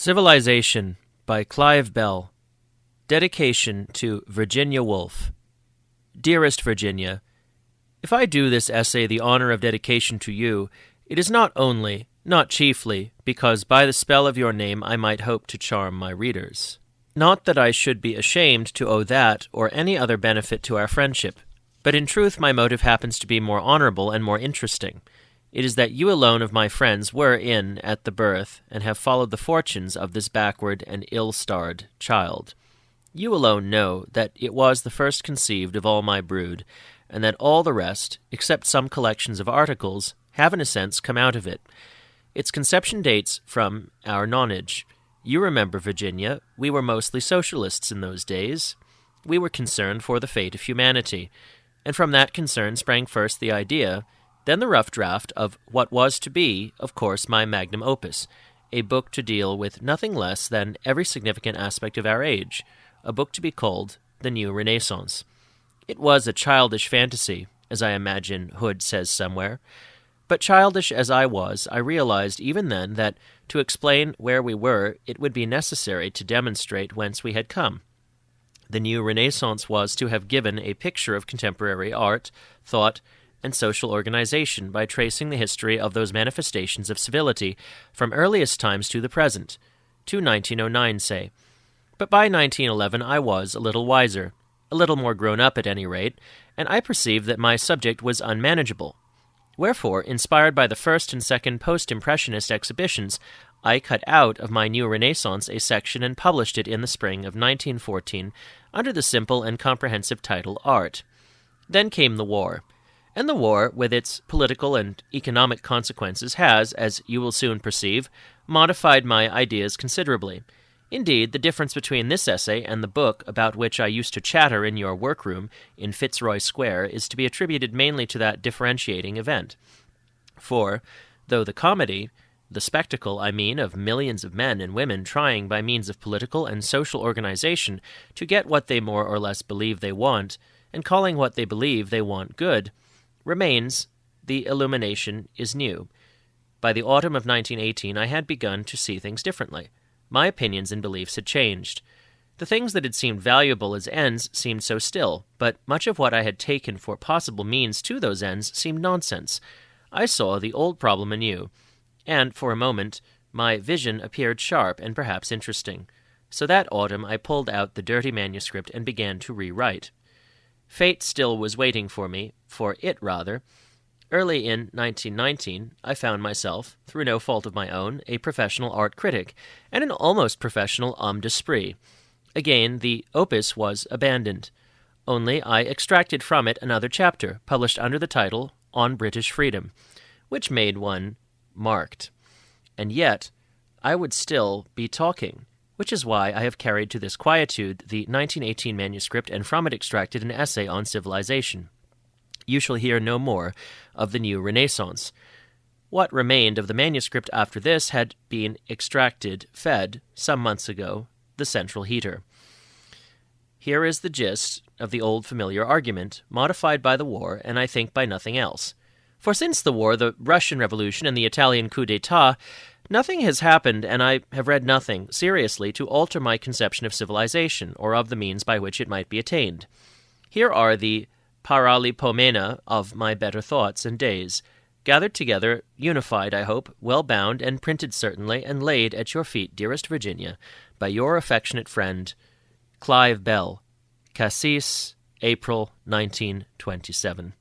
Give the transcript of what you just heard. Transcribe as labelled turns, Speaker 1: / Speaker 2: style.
Speaker 1: Civilization by Clive Bell. Dedication to Virginia Woolf. Dearest Virginia, if I do this essay the honor of dedication to you, it is not only, not chiefly, because by the spell of your name I might hope to charm my readers. Not that I should be ashamed to owe that or any other benefit to our friendship, but in truth my motive happens to be more honorable and more interesting. It is that you alone of my friends were in at the birth, and have followed the fortunes of this backward and ill-starred child. You alone know that it was the first conceived of all my brood, and that all the rest, except some collections of articles, have in a sense come out of it. Its conception dates from our nonage. You remember, Virginia, we were mostly socialists in those days. We were concerned for the fate of humanity, and from that concern sprang first the idea, then the rough draft of what was to be, of course, my magnum opus, a book to deal with nothing less than every significant aspect of our age, a book to be called The New Renaissance. It was a childish fantasy, as I imagine Hood says somewhere, but childish as I was, I realized even then that to explain where we were, it would be necessary to demonstrate whence we had come. The New Renaissance was to have given a picture of contemporary art, thought, and social organization by tracing the history of those manifestations of civility from earliest times to the present, to 1909, say. But by 1911 I was a little wiser, a little more grown up at any rate, and I perceived that my subject was unmanageable. Wherefore, inspired by the first and second post-impressionist exhibitions, I cut out of my New Renaissance a section and published it in the spring of 1914 under the simple and comprehensive title Art. Then came the war. And the war, with its political and economic consequences, has, as you will soon perceive, modified my ideas considerably. Indeed, the difference between this essay and the book about which I used to chatter in your workroom in Fitzroy Square is to be attributed mainly to that differentiating event. For, though the comedy, the spectacle, I mean, of millions of men and women trying by means of political and social organization to get what they more or less believe they want, and calling what they believe they want good, remains, the illumination is new. By the autumn of 1918 I had begun to see things differently. My opinions and beliefs had changed. The things that had seemed valuable as ends seemed so still, but much of what I had taken for possible means to those ends seemed nonsense. I saw the old problem anew, and for a moment my vision appeared sharp and perhaps interesting. So that autumn I pulled out the dirty manuscript and began to rewrite. Fate still was waiting for me, for it rather. Early in 1919, I found myself, through no fault of my own, a professional art critic, and an almost professional homme d'esprit. Again, the opus was abandoned. Only I extracted from it another chapter, published under the title On British Freedom, which made one marked. And yet, I would still be talking, which is why I have carried to this quietude the 1918 manuscript and from it extracted an essay on civilization. You shall hear no more of the New Renaissance. What remained of the manuscript after this had been extracted, fed, some months ago, the central heater. Here is the gist of the old familiar argument, modified by the war, and I think by nothing else. For since the war, the Russian Revolution and the Italian coup d'etat, nothing has happened, and I have read nothing, seriously, to alter my conception of civilization, or of the means by which it might be attained. Here are the paralipomena of my better thoughts and days, gathered together, unified, I hope, well bound, and printed certainly, and laid at your feet, dearest Virginia, by your affectionate friend, Clive Bell, Cassis, April 1927.